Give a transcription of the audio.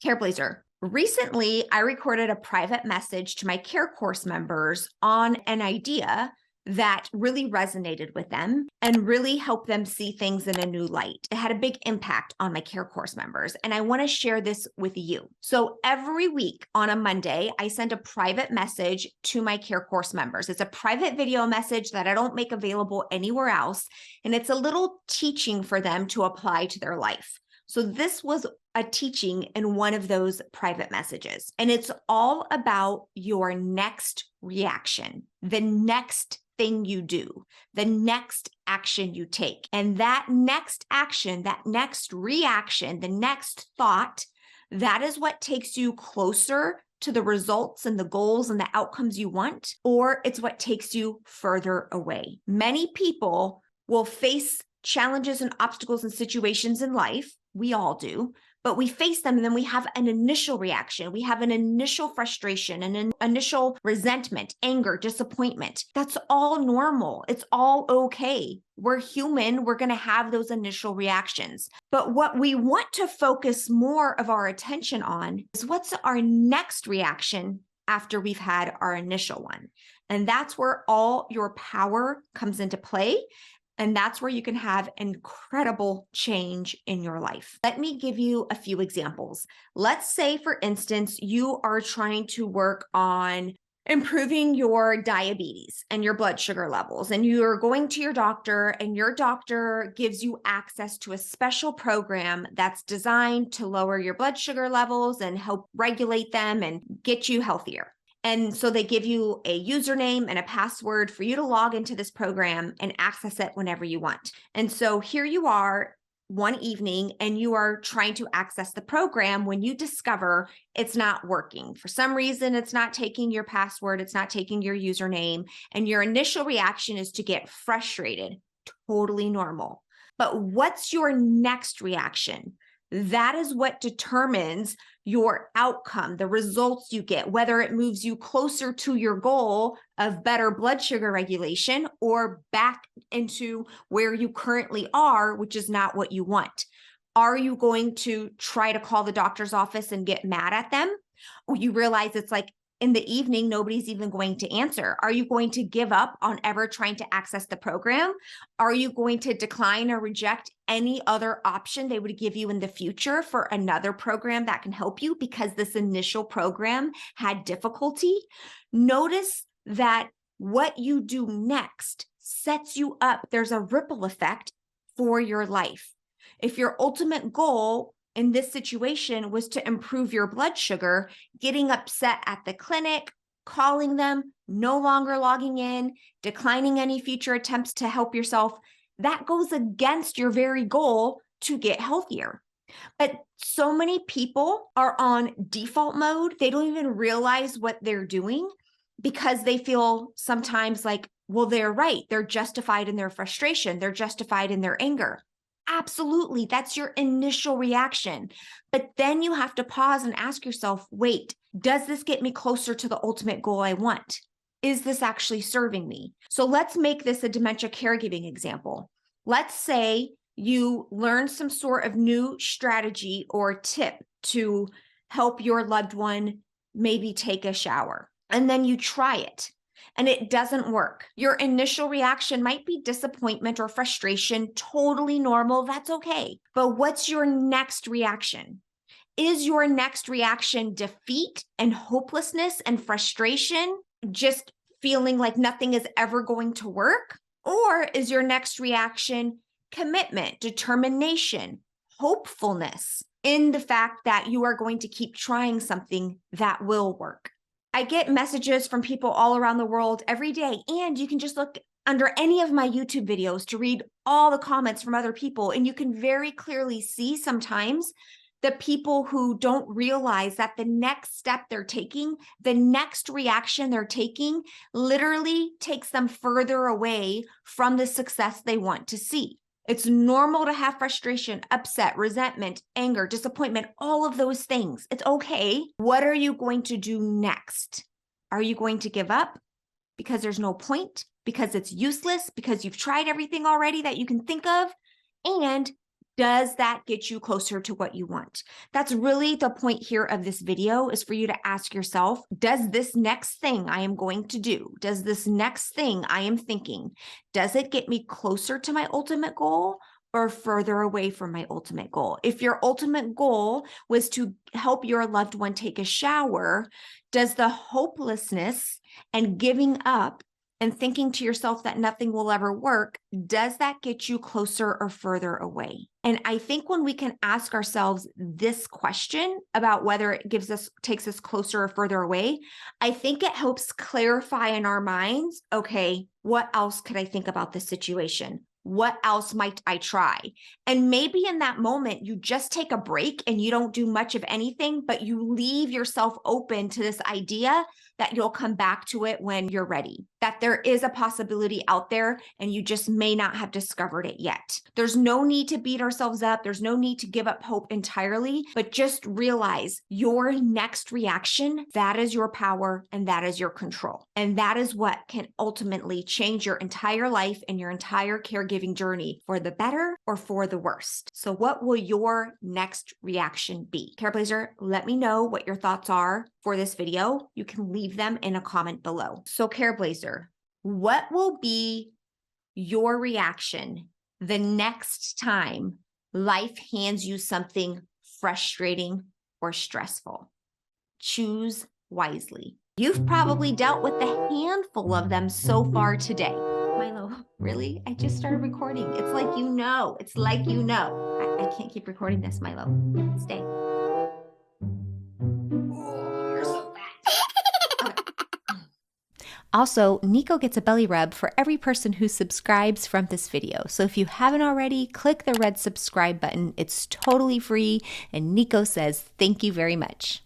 Careblazer. Recently, I recorded a private message to my care course members on an idea that really resonated with them and really helped them see things in a new light. It had a big impact on my care course members, and I want to share this with you. So every week on a Monday, I send a private message to my care course members. It's a private video message that I don't make available anywhere else, and it's a little teaching for them to apply to their life. So this was a teaching in one of those private messages, and it's all about your next reaction, the next thing you do, the next action you take. And that next action, that next reaction, the next thought, that is what takes you closer to the results and the goals and the outcomes you want, or it's what takes you further away. Many people will face challenges and obstacles and situations in life. We all do, but we face them and then we have an initial reaction. We have an initial frustration and an initial resentment, anger, disappointment. That's all normal. It's all okay. We're human. We're going to have those initial reactions. But what we want to focus more of our attention on is what's our next reaction after we've had our initial one. And that's where all your power comes into play. And that's where you can have incredible change in your life. Let me give you a few examples. Let's say, for instance, you are trying to work on improving your diabetes and your blood sugar levels, and you're going to your doctor, and your doctor gives you access to a special program that's designed to lower your blood sugar levels and help regulate them and get you healthier. And so they give you a username and a password for you to log into this program and access it whenever you want. And so here you are one evening and you are trying to access the program when you discover it's not working. For some reason, it's not taking your password, it's not taking your username, and your initial reaction is to get frustrated. Totally normal. But what's your next reaction? That is what determines your outcome, the results you get, whether it moves you closer to your goal of better blood sugar regulation or back into where you currently are, which is not what you want. Are you going to try to call the doctor's office and get mad at them? Or you realize it's like in the evening, nobody's even going to answer. Are you going to give up on ever trying to access the program? Are you going to decline or reject any other option they would give you in the future for another program that can help you because this initial program had difficulty? Notice that what you do next sets you up. There's a ripple effect for your life. If your ultimate goal in this situation was to improve your blood sugar, getting upset at the clinic, calling them, no longer logging in, declining any future attempts to help yourself, that goes against your very goal to get healthier. But so many people are on default mode. They don't even realize what they're doing because they feel sometimes like, well, they're right. They're justified in their frustration. They're justified in their anger. Absolutely, that's your initial reaction. But then you have to pause and ask yourself, wait, does this get me closer to the ultimate goal I want? Is this actually serving me? So let's make this a dementia caregiving example. Let's say you learn some sort of new strategy or tip to help your loved one maybe take a shower, and then you try it. And it doesn't work. Your initial reaction might be disappointment or frustration, totally normal, that's okay. But what's your next reaction? Is your next reaction defeat and hopelessness and frustration, just feeling like nothing is ever going to work? Or is your next reaction commitment, determination, hopefulness in the fact that you are going to keep trying something that will work? I get messages from people all around the world every day, and you can just look under any of my YouTube videos to read all the comments from other people, and you can very clearly see sometimes the people who don't realize that the next step they're taking, the next reaction they're taking, literally takes them further away from the success they want to see. It's normal to have frustration, upset, resentment, anger, disappointment, all of those things. It's okay. What are you going to do next? Are you going to give up because there's no point, because it's useless, because you've tried everything already that you can think of? And Does that get you closer to what you want? That's really the point here of this video, is for you to ask yourself, does this next thing I am going to do, does this next thing I am thinking, does it get me closer to my ultimate goal or further away from my ultimate goal? If your ultimate goal was to help your loved one take a shower, does the hopelessness and giving up and thinking to yourself that nothing will ever work, does that get you closer or further away? And I think when we can ask ourselves this question about whether it takes us closer or further away, I think it helps clarify in our minds, okay, what else could I think about this situation? What else might I try? And maybe in that moment, you just take a break and you don't do much of anything, but you leave yourself open to this idea that you'll come back to it when you're ready, that there is a possibility out there and you just may not have discovered it yet. There's no need to beat ourselves up. There's no need to give up hope entirely, but just realize your next reaction, that is your power and that is your control. And that is what can ultimately change your entire life and your entire caregiving journey for the better or for the worst. So what will your next reaction be? Careblazer, let me know what your thoughts are for this video. You can leave them in a comment below. So Careblazer, what will be your reaction the next time life hands you something frustrating or stressful? Choose wisely. You've probably dealt with a handful of them so far today. Milo, really? I just started recording. It's like you know. It's like you know. I can't keep recording this, Milo. Stay. Also, Nico gets a belly rub for every person who subscribes from this video. So if you haven't already, click the red subscribe button. It's totally free, and Nico says thank you very much.